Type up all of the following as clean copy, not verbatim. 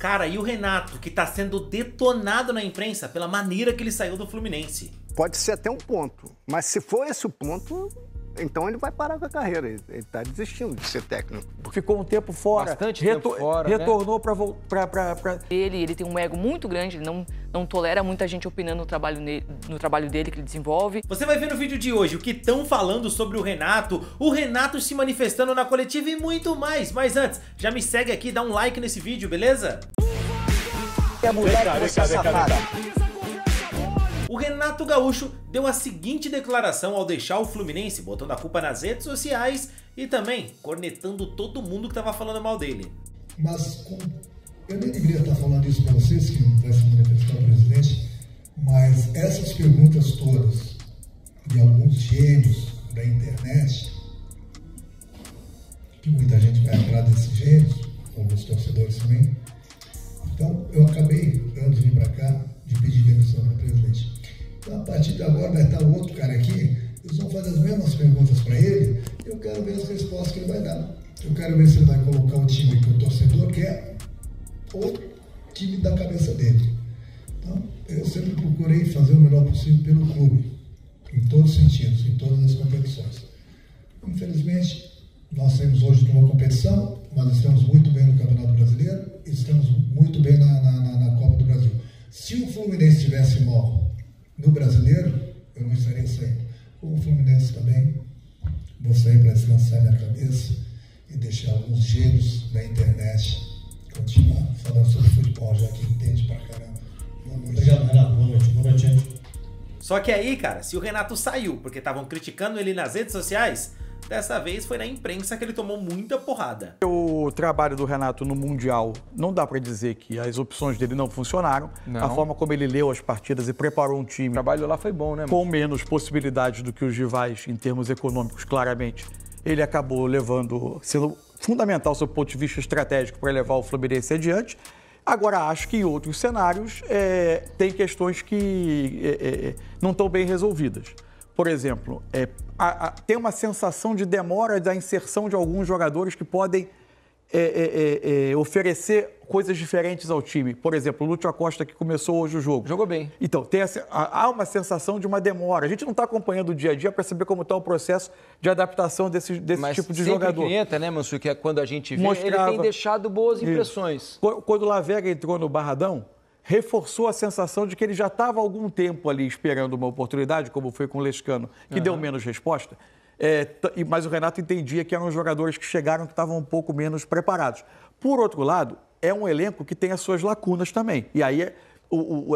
Cara, e o Renato, que tá sendo detonado na imprensa pela maneira que ele saiu do Fluminense? Pode ser até um ponto, mas se for esse o ponto, então ele vai parar com a carreira. Ele está desistindo de ser técnico. Ficou um tempo fora, bastante tempo fora, retornou né? para... Ele tem um ego muito grande, ele não tolera muita gente opinando no trabalho dele que ele desenvolve. Você vai ver no vídeo de hoje o que estão falando sobre o Renato se manifestando na coletiva e muito mais. Mas antes, já me segue aqui, dá um like nesse vídeo, beleza? O Renato Gaúcho deu a seguinte declaração ao deixar o Fluminense, botando a culpa nas redes sociais e também cornetando todo mundo que estava falando mal dele. Mas eu nem deveria estar falando isso para vocês, que vai se manifestar o presidente, mas essas perguntas todas de alguns gênios da internet, que muita gente vai atrás desses gênios, como os torcedores também, então eu acabei, antes de vir para cá, de pedir demissão para o presidente. Então, a partir de agora vai estar outro cara aqui, eles vão fazer as mesmas perguntas para ele, e eu quero ver as respostas que ele vai dar. Eu quero ver se ele vai colocar o time que o torcedor quer, ou o time da cabeça dele. Então, eu sempre procurei fazer o melhor possível pelo clube, em todos os sentidos, em todas as competições. Infelizmente, nós saímos hoje de uma competição, mas estamos muito bem no Campeonato Brasileiro e estamos muito bem na Copa do Brasil. Se o Fluminense estivesse mal no Brasileiro, eu não estaria saindo. Como o Fluminense também, vou sair para descansar minha cabeça e deixar alguns gênios da internet continuar falando sobre futebol, já que entende pra caramba. Obrigado, Renato. Boa noite. Boa noite, gente. Só que aí, cara, se o Renato saiu porque estavam criticando ele nas redes sociais, dessa vez foi na imprensa que ele tomou muita porrada. O trabalho do Renato no Mundial, não dá para dizer que as opções dele não funcionaram. Não. A forma como ele leu as partidas e preparou um time... O trabalho lá foi bom, né? Com menos possibilidades do que os rivais em termos econômicos, claramente. Ele acabou sendo fundamental, do seu ponto de vista estratégico, para levar o Fluminense adiante. Agora, acho que em outros cenários tem questões que não estão bem resolvidas. Por exemplo, tem uma sensação de demora da inserção de alguns jogadores que podem oferecer coisas diferentes ao time. Por exemplo, o Lúcio Acosta, que começou hoje o jogo. Jogou bem. Então, há uma sensação de uma demora. A gente não está acompanhando o dia a dia para saber como está o processo de adaptação desse tipo de jogador. Mas sempre né, Mansur, que é quando a gente vê, ele tem deixado boas impressões. Quando o Lavega entrou no Barradão, reforçou a sensação de que ele já estava há algum tempo ali esperando uma oportunidade, como foi com o Lescano, que deu menos resposta. Mas o Renato entendia que eram jogadores que chegaram que estavam um pouco menos preparados. Por outro lado, é um elenco que tem as suas lacunas também. E aí é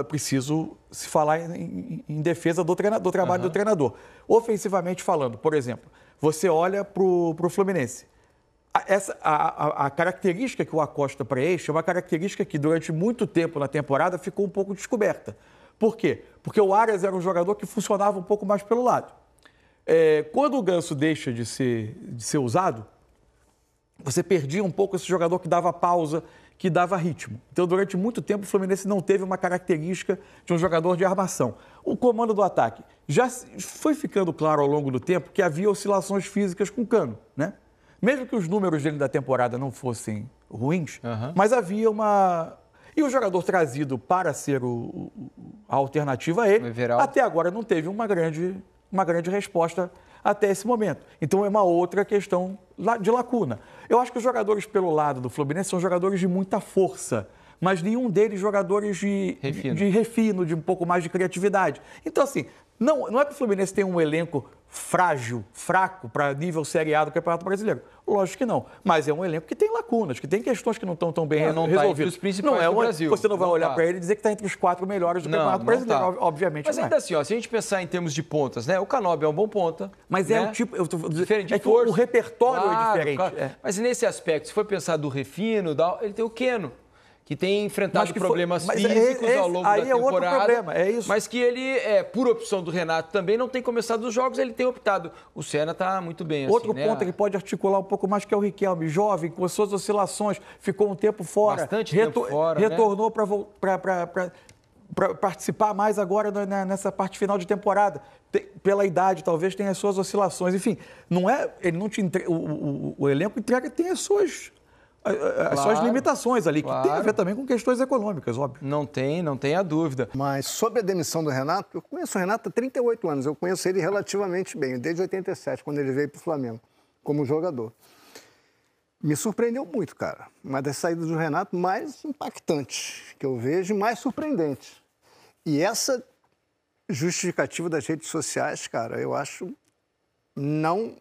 preciso se falar em defesa do trabalho do treinador. Ofensivamente falando, por exemplo, você olha para o Fluminense. A característica que o Acosta preenche é uma característica que durante muito tempo na temporada ficou um pouco descoberta. Por quê? Porque o Arias era um jogador que funcionava um pouco mais pelo lado. Quando o Ganso deixa de ser usado, você perdia um pouco esse jogador que dava pausa, que dava ritmo. Então, durante muito tempo, o Fluminense não teve uma característica de um jogador de armação. O comando do ataque já foi ficando claro ao longo do tempo que havia oscilações físicas com o Cano, né? Mesmo que os números dele da temporada não fossem ruins, mas havia uma... E o jogador trazido para ser a alternativa a ele, até agora não teve uma grande resposta até esse momento. Então é uma outra questão de lacuna. Eu acho que os jogadores pelo lado do Fluminense são jogadores de muita força, mas nenhum deles jogadores de refino, de um pouco mais de criatividade. Então, assim, não é que o Fluminense tem um elenco frágil, fraco para nível Série A do Campeonato Brasileiro. Lógico que não. Mas é um elenco que tem lacunas, que tem questões que não estão tão bem resolvidas. Os principais do Brasil. Você não vai olhar para ele e dizer que está entre os 4 melhores do Campeonato Brasileiro. Obviamente mas não ainda assim, se a gente pensar em termos de pontas, né? O Canóbio é um bom ponta. Mas né? é um tipo... diferente de força. O repertório é diferente. Claro. Mas nesse aspecto, se for pensar do refino, ele tem o Keno, que tem enfrentado problemas físicos ao longo da temporada. Aí é outro problema, é isso. Mas que ele, por opção do Renato também, não tem começado os jogos, ele tem optado. O Senna está muito bem outro assim, ponto que pode articular um pouco mais, que é o Riquelme, jovem, com as suas oscilações, ficou um tempo fora. Bastante tempo fora, retornou para participar mais agora nessa parte final de temporada. Pela idade, talvez tenha as suas oscilações. Enfim, ele não te entrega, o elenco entrega, tem as suas as suas limitações ali, que tem a ver também com questões econômicas, óbvio. Não tem a dúvida. Mas sobre a demissão do Renato, eu conheço o Renato há 38 anos, eu conheço ele relativamente bem, desde 87, quando ele veio para o Flamengo, como jogador. Me surpreendeu muito, cara. Uma das saídas do Renato mais impactantes que eu vejo e mais surpreendente. E essa justificativa das redes sociais, cara, eu acho não...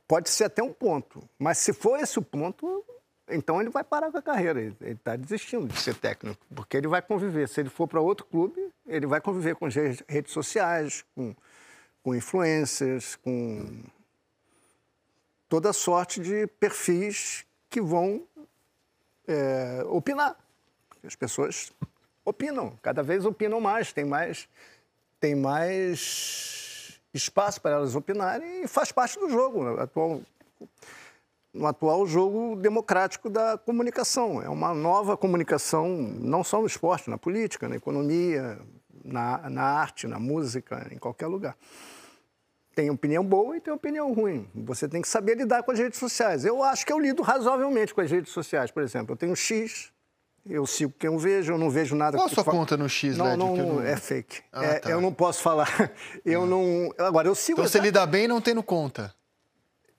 pode ser até um ponto, mas se for esse o ponto, então ele vai parar com a carreira. Ele está desistindo de ser técnico, porque ele vai conviver. Se ele for para outro clube, ele vai conviver com as redes sociais, com influencers, com toda sorte de perfis que vão opinar. As pessoas opinam, cada vez opinam mais, tem mais espaço para elas opinarem e faz parte do jogo, no atual jogo democrático da comunicação. É uma nova comunicação, não só no esporte, na política, na economia, na arte, na música, em qualquer lugar. Tem opinião boa e tem opinião ruim. Você tem que saber lidar com as redes sociais. Eu acho que eu lido razoavelmente com as redes sociais, por exemplo. Eu tenho um X, eu sigo quem eu vejo, eu não vejo nada... Qual a sua conta no X, Led? Não, é fake. Tá. Eu não posso falar. Eu não... Agora, eu sigo... Então você lida bem não tendo conta.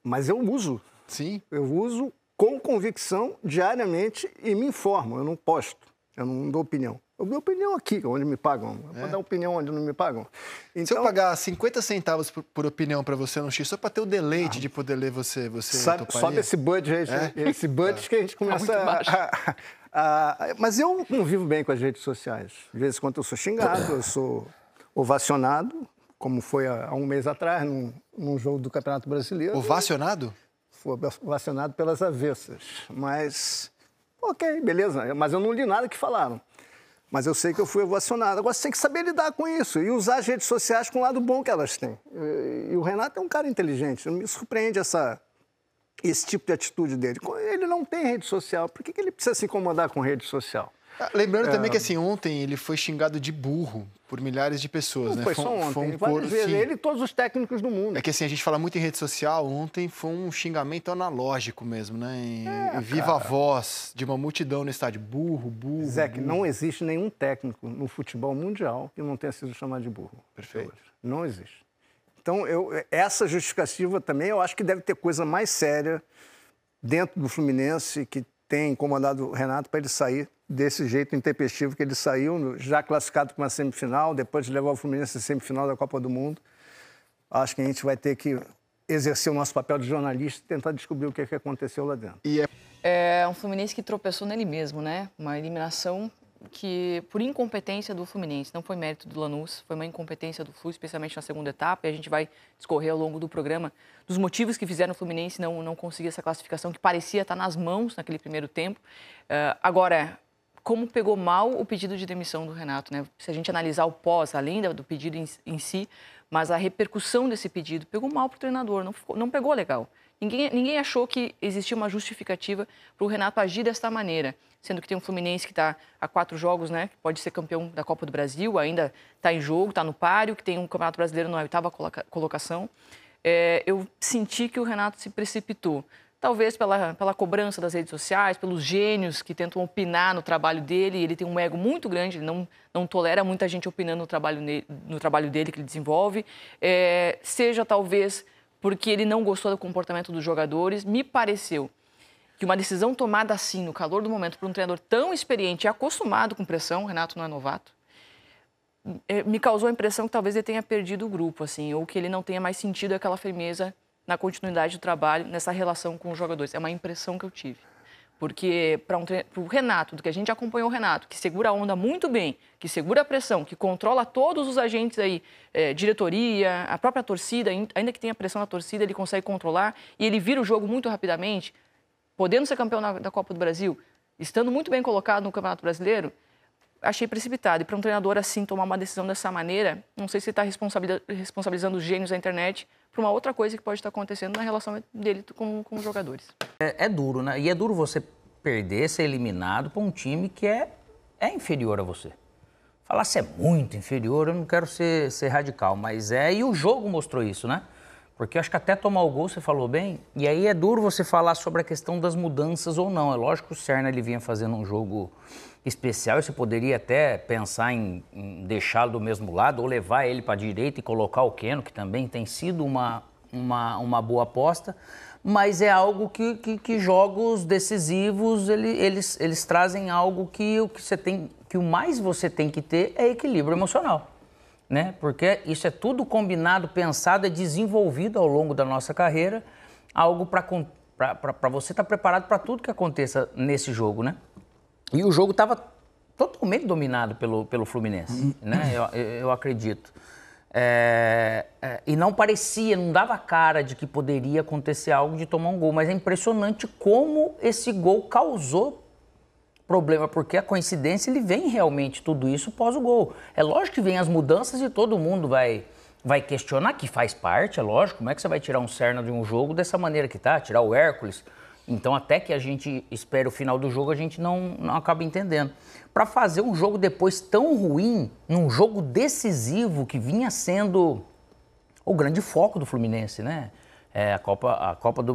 Mas eu uso. Sim. Eu uso com convicção diariamente e me informo. Eu não posto, eu não dou opinião. Eu dou opinião aqui, onde me pagam. Eu vou dar opinião onde não me pagam. Então, se eu pagar 50 centavos por opinião para você no X, só para ter o deleite de poder ler você sobe esse budget, esse budget que a gente começa Mas eu convivo bem com as redes sociais. De vez em quando eu sou xingado, eu sou ovacionado, como foi há um mês atrás, num jogo do Campeonato Brasileiro. Ovacionado? Foi ovacionado pelas avessas. Mas, ok, beleza. Mas eu não li nada que falaram. Mas eu sei que eu fui ovacionado. Agora, você tem que saber lidar com isso e usar as redes sociais com o lado bom que elas têm. E o Renato é um cara inteligente. Não me surpreende esse tipo de atitude dele. Ele não tem rede social. Por que ele precisa se incomodar com rede social? Lembrando também que, assim, ontem ele foi xingado de burro por milhares de pessoas, não, né? Foi só ontem, várias vezes. Ele e todos os técnicos do mundo. É que, assim, a gente fala muito em rede social, ontem foi um xingamento analógico mesmo, né? Em viva voz de uma multidão no estádio. Burro. Zé, que não existe nenhum técnico no futebol mundial que não tenha sido chamado de burro. Perfeito. Não existe. Então, essa justificativa também, eu acho que deve ter coisa mais séria dentro do Fluminense que tem incomodado o Renato para ele sair desse jeito intempestivo que ele saiu, já classificado para uma semifinal, depois de levar o Fluminense à semifinal da Copa do Mundo. Acho que a gente vai ter que exercer o nosso papel de jornalista e tentar descobrir o que aconteceu lá dentro. É um Fluminense que tropeçou nele mesmo, né? Uma eliminação que, por incompetência do Fluminense, não foi mérito do Lanús, foi uma incompetência do Flu, especialmente na segunda etapa, e a gente vai discorrer ao longo do programa dos motivos que fizeram o Fluminense não conseguir essa classificação, que parecia estar nas mãos naquele primeiro tempo. Agora, como pegou mal o pedido de demissão do Renato, né? Se a gente analisar o pós, além do pedido em si, mas a repercussão desse pedido pegou mal para o treinador, não pegou legal. Ninguém achou que existia uma justificativa para o Renato agir desta maneira, sendo que tem um Fluminense que está a 4 jogos, né? Que pode ser campeão da Copa do Brasil, ainda está em jogo, está no páreo, que tem um Campeonato Brasileiro na 8ª colocação. Eu senti que o Renato se precipitou. Talvez pela cobrança das redes sociais, pelos gênios que tentam opinar no trabalho dele. Ele tem um ego muito grande, ele não tolera muita gente opinando no trabalho dele que ele desenvolve. Seja talvez porque ele não gostou do comportamento dos jogadores. Me pareceu que uma decisão tomada assim, no calor do momento, por um treinador tão experiente e acostumado com pressão, o Renato não é novato, me causou a impressão que talvez ele tenha perdido o grupo, assim, ou que ele não tenha mais sentido aquela firmeza na continuidade do trabalho, nessa relação com os jogadores. É uma impressão que eu tive. Porque para o Renato, do que a gente acompanhou o Renato, que segura a onda muito bem, que segura a pressão, que controla todos os agentes aí, diretoria, a própria torcida, ainda que tenha pressão na torcida, ele consegue controlar e ele vira o jogo muito rapidamente, podendo ser campeão da Copa do Brasil, estando muito bem colocado no Campeonato Brasileiro, achei precipitado. E para um treinador assim tomar uma decisão dessa maneira, não sei se ele está responsabilizando os gênios da internet por uma outra coisa que pode estar acontecendo na relação dele com os jogadores. É duro, né? E é duro você perder, ser eliminado para um time que é inferior a você. Falar se é muito inferior, eu não quero ser radical, mas e o jogo mostrou isso, né? Porque eu acho que até tomar o gol, você falou bem, e aí é duro você falar sobre a questão das mudanças ou não. É lógico que o Serna ele vinha fazendo um jogo especial, e você poderia até pensar em deixá-lo do mesmo lado ou levar ele para a direita e colocar o Keno, que também tem sido uma boa aposta, mas é algo que jogos decisivos, eles trazem algo que o mais você tem que ter é equilíbrio emocional, né? Porque isso é tudo combinado, pensado, é desenvolvido ao longo da nossa carreira, algo para você estar preparado para tudo que aconteça nesse jogo, né? E o jogo estava totalmente dominado pelo Fluminense, né? Eu acredito. E não parecia, não dava cara de que poderia acontecer algo de tomar um gol, mas é impressionante como esse gol causou problema, porque a coincidência, ele vem realmente tudo isso pós o gol. É lógico que vem as mudanças e todo mundo vai questionar, que faz parte, é lógico. Como é que você vai tirar um Serna de um jogo dessa maneira que tá? Tirar o Hércules? Então, até que a gente espere o final do jogo, a gente não acaba entendendo. Para fazer um jogo depois tão ruim, num jogo decisivo que vinha sendo o grande foco do Fluminense, né?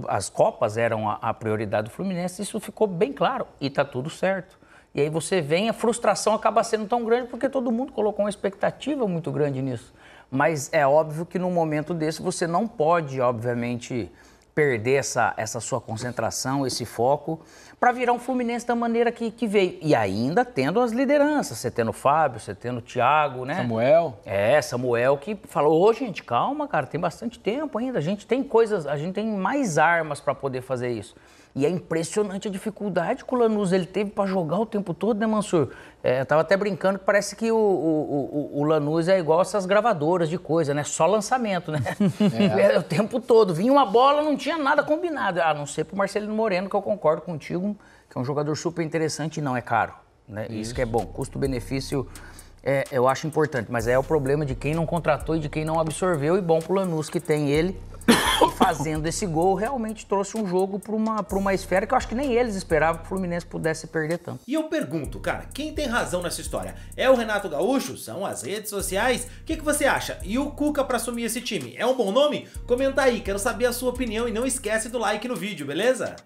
As Copas eram a prioridade do Fluminense, isso ficou bem claro e tá tudo certo. E aí você vem, a frustração acaba sendo tão grande porque todo mundo colocou uma expectativa muito grande nisso. Mas é óbvio que num momento desse você não pode, obviamente, perder essa sua concentração, esse foco, para virar um Fluminense da maneira que veio. E ainda tendo as lideranças, você tendo o Fábio, você tendo o Thiago, né? Samuel. Samuel que falou, ô gente, calma, cara, tem bastante tempo ainda, a gente tem coisas, a gente tem mais armas para poder fazer isso. E é impressionante a dificuldade que o Lanús ele teve para jogar o tempo todo, né, Mansur? Eu tava até brincando que parece que o Lanús é igual essas gravadoras de coisa, né? Só lançamento, né? O tempo todo. Vinha uma bola, não tinha nada combinado. A não ser pro Marcelino Moreno, que eu concordo contigo, que é um jogador super interessante e não é caro, né? Isso que é bom. Custo-benefício eu acho importante, mas é o problema de quem não contratou e de quem não absorveu, e bom pro Lanús que tem ele. E fazendo esse gol, realmente trouxe um jogo para uma esfera que eu acho que nem eles esperavam que o Fluminense pudesse perder tanto. E eu pergunto, cara, quem tem razão nessa história? É o Renato Gaúcho? São as redes sociais? O que você acha? E o Cuca para assumir esse time? É um bom nome? Comenta aí, quero saber a sua opinião e não esquece do like no vídeo, beleza?